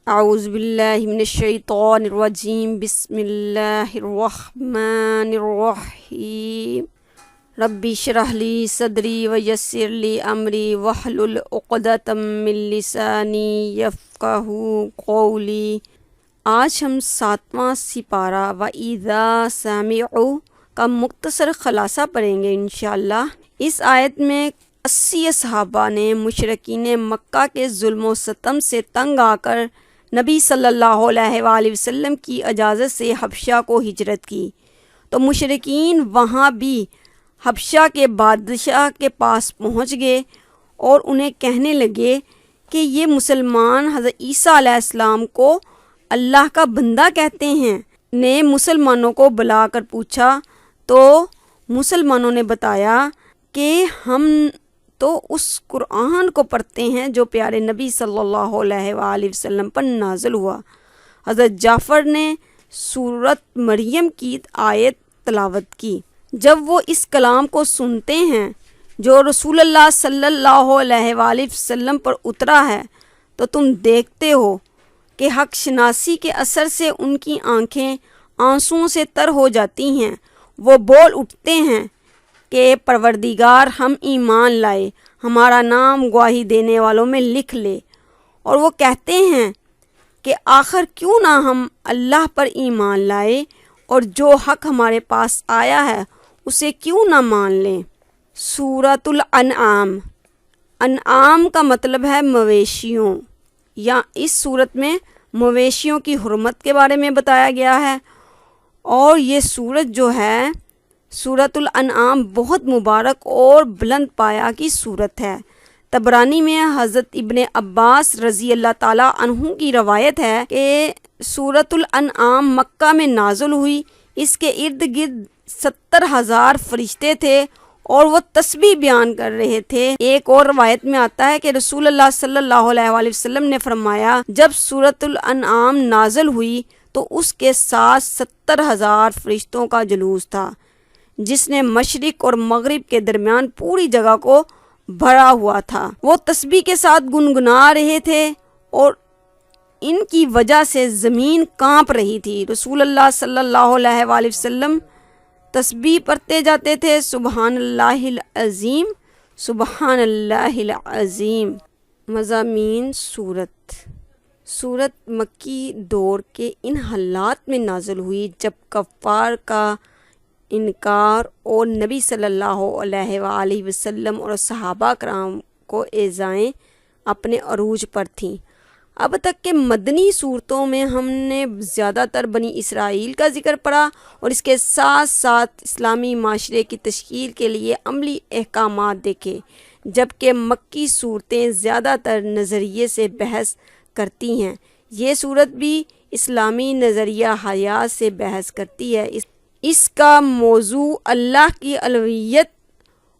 اعوذ باللہ من الشیطان الرجیم بسم اللہ الرحمن الرحیم ربی اشرح لی صدری ویسر لی امری واحلل عقدۃ من لسانی یفقہوا قولی۔ آج ہم 7واں سپارہ وَإِذَا سَمِعُوا کا مختصر خلاصہ پڑھیں گے انشاءاللہ۔ اس آیت میں 80 صحابہ نے مشرکین مکہ کے ظلم و ستم سے تنگ آ کر نبی صلی اللہ علیہ وآلہ وسلم کی اجازت سے حبشہ کو ہجرت کی، تو مشرکین وہاں بھی حبشہ کے بادشاہ کے پاس پہنچ گئے اور انہیں کہنے لگے کہ یہ مسلمان حضرت عیسیٰ علیہ السلام کو اللہ کا بندہ کہتے ہیں۔ نے مسلمانوں کو بلا کر پوچھا تو مسلمانوں نے بتایا کہ ہم تو اس قرآن کو پڑھتے ہیں جو پیارے نبی صلی اللہ علیہ وآلہ وسلم پر نازل ہوا۔ حضرت جعفر نے سورۃ مریم کی آیت تلاوت کی۔ جب وہ اس کلام کو سنتے ہیں جو رسول اللہ صلی اللہ علیہ وآلہ وسلم پر اترا ہے، تو تم دیکھتے ہو کہ حق شناسی کے اثر سے ان کی آنکھیں آنسوؤں سے تر ہو جاتی ہیں۔ وہ بول اٹھتے ہیں کہ پروردگار، ہم ایمان لائے، ہمارا نام گواہی دینے والوں میں لکھ لے۔ اور وہ کہتے ہیں کہ آخر کیوں نہ ہم اللہ پر ایمان لائے اور جو حق ہمارے پاس آیا ہے اسے کیوں نہ مان لیں۔ سورۃ الانعام، انعام کا مطلب ہے مویشیوں، یا اس صورت میں مویشیوں کی حرمت کے بارے میں بتایا گیا ہے۔ اور یہ سورت جو ہے سورۃ الانعام بہت مبارک اور بلند پایا کی سورت ہے۔ طبرانی میں حضرت ابن عباس رضی اللہ تعالیٰ عنہ کی روایت ہے کہ سورۃ الانعام مکہ میں نازل ہوئی۔ اس کے ارد گرد 70,000 فرشتے تھے اور وہ تسبیح بیان کر رہے تھے۔ ایک اور روایت میں آتا ہے کہ رسول اللہ صلی اللہ علیہ وآلہ وسلم نے فرمایا، جب سورۃ الانعام نازل ہوئی تو اس کے ساتھ 70,000 فرشتوں کا جلوس تھا، جس نے مشرق اور مغرب کے درمیان پوری جگہ کو بھرا ہوا تھا۔ وہ تسبیح کے ساتھ گنگنا رہے تھے اور ان کی وجہ سے زمین کانپ رہی تھی۔ رسول اللہ صلی اللہ علیہ وآلہ وسلم تسبیح پڑھتے جاتے تھے، سبحان اللہ العظیم، سبحان اللہ العظیم۔ مضامین سورت مکی دور کے ان حالات میں نازل ہوئی جب کفار کا انکار اور نبی صلی اللہ علیہ وآلہ وسلم اور صحابہ کرام کو ایذائیں اپنے عروج پر تھیں۔ اب تک کے مدنی صورتوں میں ہم نے زیادہ تر بنی اسرائیل کا ذکر پڑھا اور اس کے ساتھ ساتھ اسلامی معاشرے کی تشکیل کے لیے عملی احکامات دیکھے، جبکہ مکی صورتیں زیادہ تر نظریے سے بحث کرتی ہیں۔ یہ صورت بھی اسلامی نظریہ حیات سے بحث کرتی ہے۔ اس کا موضوع اللہ کی الوہیت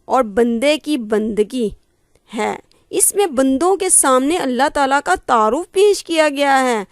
اور بندے کی بندگی ہے۔ اس میں بندوں کے سامنے اللہ تعالیٰ کا تعارف پیش کیا گیا ہے،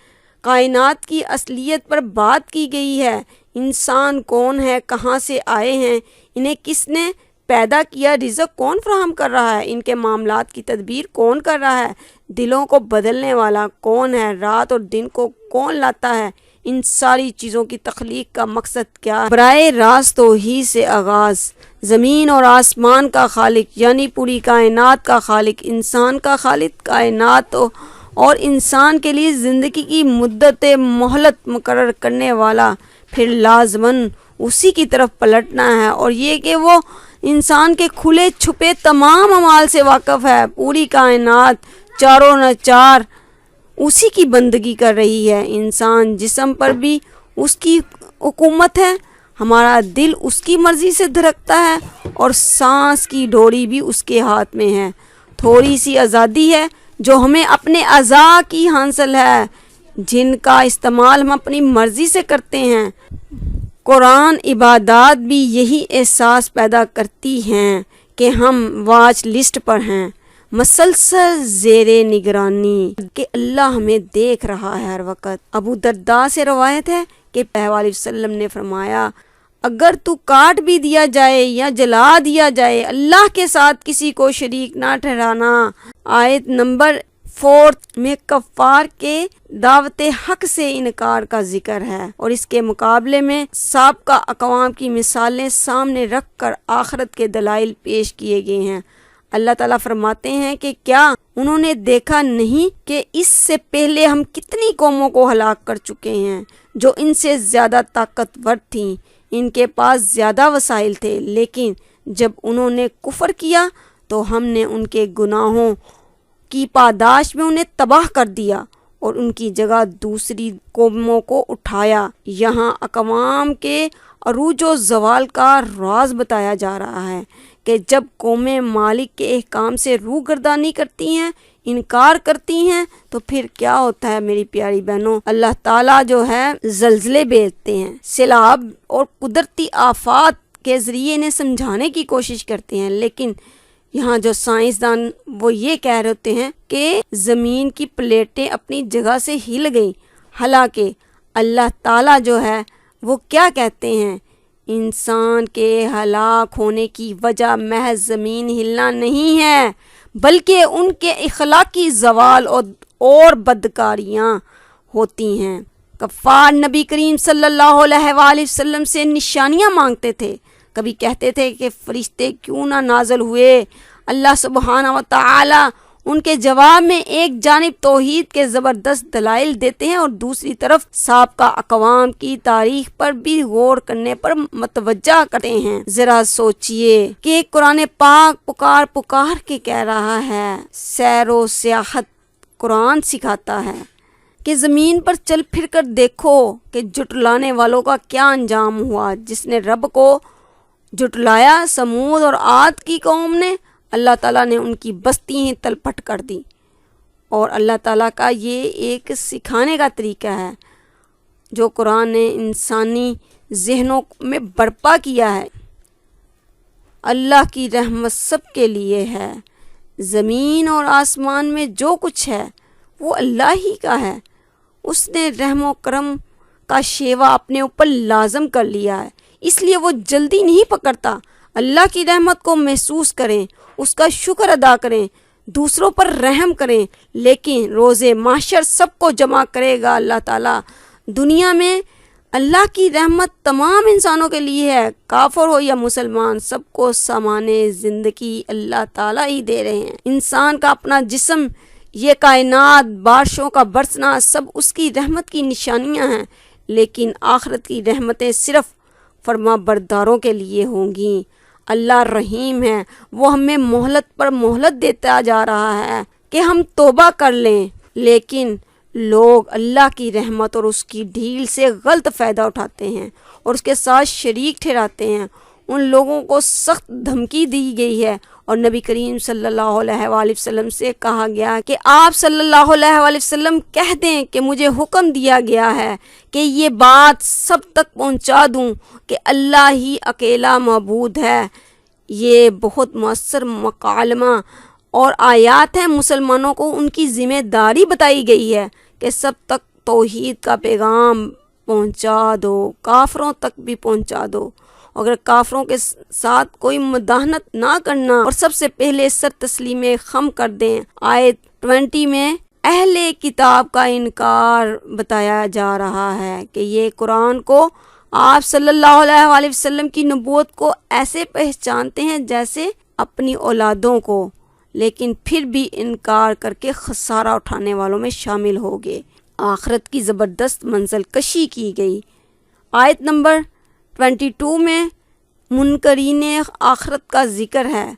کائنات کی اصلیت پر بات کی گئی ہے، انسان کون ہے، کہاں سے آئے ہیں، انہیں کس نے پیدا کیا، رزق کون فراہم کر رہا ہے، ان کے معاملات کی تدبیر کون کر رہا ہے، دلوں کو بدلنے والا کون ہے، رات اور دن کو کون لاتا ہے، ان ساری چیزوں کی تخلیق کا مقصد کیا ہے۔ براہ راست توحید سے آغاز، زمین اور آسمان کا خالق یعنی پوری کائنات کا خالق، انسان کا خالق، کائنات اور انسان کے لیے زندگی کی مدت مہلت مقرر کرنے والا، پھر لازماً اسی کی طرف پلٹنا ہے، اور یہ کہ وہ انسان کے کھلے چھپے تمام اعمال سے واقف ہے۔ پوری کائنات چاروں ناچار اسی کی بندگی کر رہی ہے۔ انسان جسم پر بھی اس کی حکومت ہے، ہمارا دل اس کی مرضی سے دھڑکتا ہے اور سانس کی ڈوری بھی اس کے ہاتھ میں ہے۔ تھوڑی سی آزادی ہے جو ہمیں اپنے اعضاء کی حاصل ہے، جن کا استعمال ہم اپنی مرضی سے کرتے ہیں۔ قرآن عبادات بھی یہی احساس پیدا کرتی ہیں کہ ہم واچ لسٹ پر ہیں، مسلسل زیر نگرانی، کہ اللہ ہمیں دیکھ رہا ہے ہر وقت۔ ابو درداء سے روایت ہے کہ صلی اللہ علیہ وسلم نے فرمایا، اگر تو کاٹ بھی دیا جائے یا جلا دیا جائے، اللہ کے ساتھ کسی کو شریک نہ ٹھہرانا۔ آیت نمبر 4 میں کفار کے دعوت حق سے انکار کا ذکر ہے، اور اس کے مقابلے میں سابقہ اقوام کی مثالیں سامنے رکھ کر آخرت کے دلائل پیش کیے گئے ہیں۔ اللہ تعالیٰ فرماتے ہیں کہ کیا انہوں نے دیکھا نہیں کہ اس سے پہلے ہم کتنی قوموں کو ہلاک کر چکے ہیں جو ان سے زیادہ طاقتور تھیں، ان کے پاس زیادہ وسائل تھے، لیکن جب انہوں نے کفر کیا تو ہم نے ان کے گناہوں کی پاداش میں انہیں تباہ کر دیا اور ان کی جگہ دوسری قوموں کو اٹھایا۔ یہاں اقوام کے عروج و زوال کا راز بتایا جا رہا ہے کہ جب قومیں مالک کے احکام سے روگردانی کرتی ہیں، انکار کرتی ہیں، تو پھر کیا ہوتا ہے میری پیاری بہنوں؟ اللہ تعالیٰ جو ہے زلزلے بھیجتے ہیں، سیلاب اور قدرتی آفات کے ذریعے انہیں سمجھانے کی کوشش کرتے ہیں، لیکن یہاں جو سائنسدان وہ یہ کہہ رہے ہوتے ہیں کہ زمین کی پلیٹیں اپنی جگہ سے ہل گئیں، حالانکہ اللہ تعالیٰ جو ہے وہ کیا کہتے ہیں؟ انسان کے ہلاک ہونے کی وجہ محض زمین ہلنا نہیں ہے، بلکہ ان کے اخلاقی زوال اور بدکاریاں ہوتی ہیں۔ کفار نبی کریم صلی اللہ علیہ وآلہ وسلم سے نشانیاں مانگتے تھے، کبھی کہتے تھے کہ فرشتے کیوں نہ نازل ہوئے۔ اللہ سبحانہ و تعالی ان کے جواب میں ایک جانب توحید کے زبردست دلائل دیتے ہیں اور دوسری طرف سابقہ اقوام کی تاریخ پر بھی غور کرنے پر متوجہ کرتے ہیں۔ ذرا سوچئے کہ قرآن پاک پکار کے کہہ رہا ہے، سیر و سیاحت قرآن سکھاتا ہے کہ زمین پر چل پھر کر دیکھو کہ جھٹلانے والوں کا کیا انجام ہوا۔ جس نے رب کو جھٹلایا، سمود اور عاد کی قوم نے، اللہ تعالیٰ نے ان کی بستیاں تلپٹ کر دی۔ اور اللہ تعالیٰ کا یہ ایک سکھانے کا طریقہ ہے جو قرآن نے انسانی ذہنوں میں برپا کیا ہے۔ اللہ کی رحمت سب کے لیے ہے، زمین اور آسمان میں جو کچھ ہے وہ اللہ ہی کا ہے۔ اس نے رحم و کرم کا شیوا اپنے اوپر لازم کر لیا ہے، اس لیے وہ جلدی نہیں پکڑتا۔ اللہ کی رحمت کو محسوس کریں، اس کا شکر ادا کریں، دوسروں پر رحم کریں، لیکن روز محشر سب کو جمع کرے گا اللہ تعالیٰ۔ دنیا میں اللہ کی رحمت تمام انسانوں کے لیے ہے، کافر ہو یا مسلمان، سب کو سامان زندگی اللہ تعالیٰ ہی دے رہے ہیں۔ انسان کا اپنا جسم، یہ کائنات، بارشوں کا برسنا، سب اس کی رحمت کی نشانیاں ہیں، لیکن آخرت کی رحمتیں صرف فرما برداروں کے لیے ہوں گی۔ اللہ رحیم ہے، وہ ہمیں مہلت پر مہلت دیتا جا رہا ہے کہ ہم توبہ کر لیں، لیکن لوگ اللہ کی رحمت اور اس کی ڈھیل سے غلط فائدہ اٹھاتے ہیں اور اس کے ساتھ شریک ٹھہراتے ہیں۔ ان لوگوں کو سخت دھمکی دی گئی ہے اور نبی کریم صلی اللہ علیہ وآلہ وسلم سے کہا گیا کہ آپ صلی اللہ علیہ وآلہ وسلم کہہ دیں کہ مجھے حکم دیا گیا ہے کہ یہ بات سب تک پہنچا دوں کہ اللہ ہی اکیلا معبود ہے۔ یہ بہت مؤثر مکالمہ اور آیات ہیں۔ مسلمانوں کو ان کی ذمہ داری بتائی گئی ہے کہ سب تک توحید کا پیغام پہنچا دو، کافروں تک بھی پہنچا دو، اگر کافروں کے ساتھ کوئی مداہنت نہ کرنا اور سب سے پہلے سر تسلیم خم کر دیں۔ آیت 20 میں اہل کتاب کا انکار بتایا جا رہا ہے کہ یہ قرآن کو، آپ صلی اللہ علیہ وآلہ وسلم کی نبوت کو ایسے پہچانتے ہیں جیسے اپنی اولادوں کو، لیکن پھر بھی انکار کر کے خسارہ اٹھانے والوں میں شامل ہو گئے۔ آخرت کی زبردست منزل کشی کی گئی۔ آیت نمبر 22 میں منکرین آخرت کا ذکر ہے۔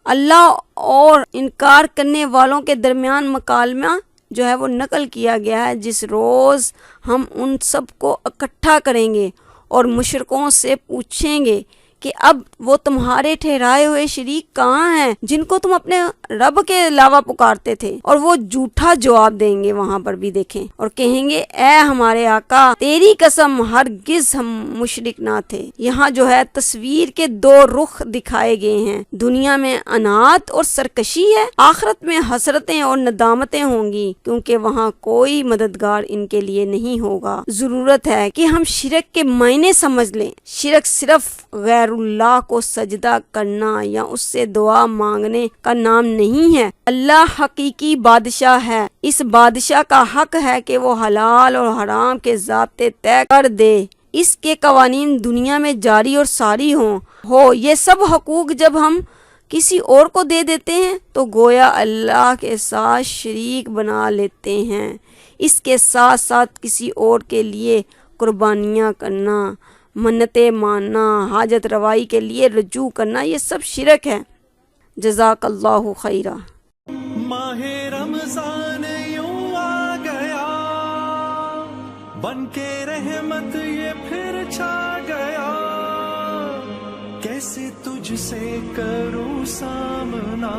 اللہ اور انکار کرنے والوں کے درمیان مکالمہ جو ہے وہ نقل کیا گیا ہے، جس روز ہم ان سب کو اکٹھا کریں گے اور مشرکوں سے پوچھیں گے کہ اب وہ تمہارے ٹھہرائے ہوئے شریک کہاں ہیں جن کو تم اپنے رب کے علاوہ پکارتے تھے، اور وہ جھوٹا جواب دیں گے۔ وہاں پر بھی دیکھیں اور کہیں گے اے ہمارے آقا تیری قسم ہرگز ہم مشرک نہ تھے۔ یہاں جو ہے تصویر کے دو رخ دکھائے گئے ہیں، دنیا میں انات اور سرکشی ہے، آخرت میں حسرتیں اور ندامتیں ہوں گی، کیونکہ وہاں کوئی مددگار ان کے لیے نہیں ہوگا۔ ضرورت ہے کہ ہم شرک کے معنی سمجھ لیں۔ شرک صرف غیر غیر اللہ کو سجدہ کرنا یا اس سے دعا مانگنے کا نام نہیں ہے۔ اللہ حقیقی بادشاہ ہے، اس بادشاہ کا حق ہے کہ وہ حلال اور حرام کے ضابطے طے کر دے، اس کے قوانین دنیا میں جاری اور ساری ہو۔ یہ سب حقوق جب ہم کسی اور کو دے دیتے ہیں تو گویا اللہ کے ساتھ شریک بنا لیتے ہیں۔ اس کے ساتھ ساتھ کسی اور کے لیے قربانیاں کرنا، منتیں ماننا، حاجت روائی کے لیے رجوع کرنا، یہ سب شرک ہے۔ جزاک اللہ خیرہ۔ ماہ رمضان یوں آ گیا، بن کے رحمت یہ پھر چھا گیا، کیسے تجھ سے کروں سامنا،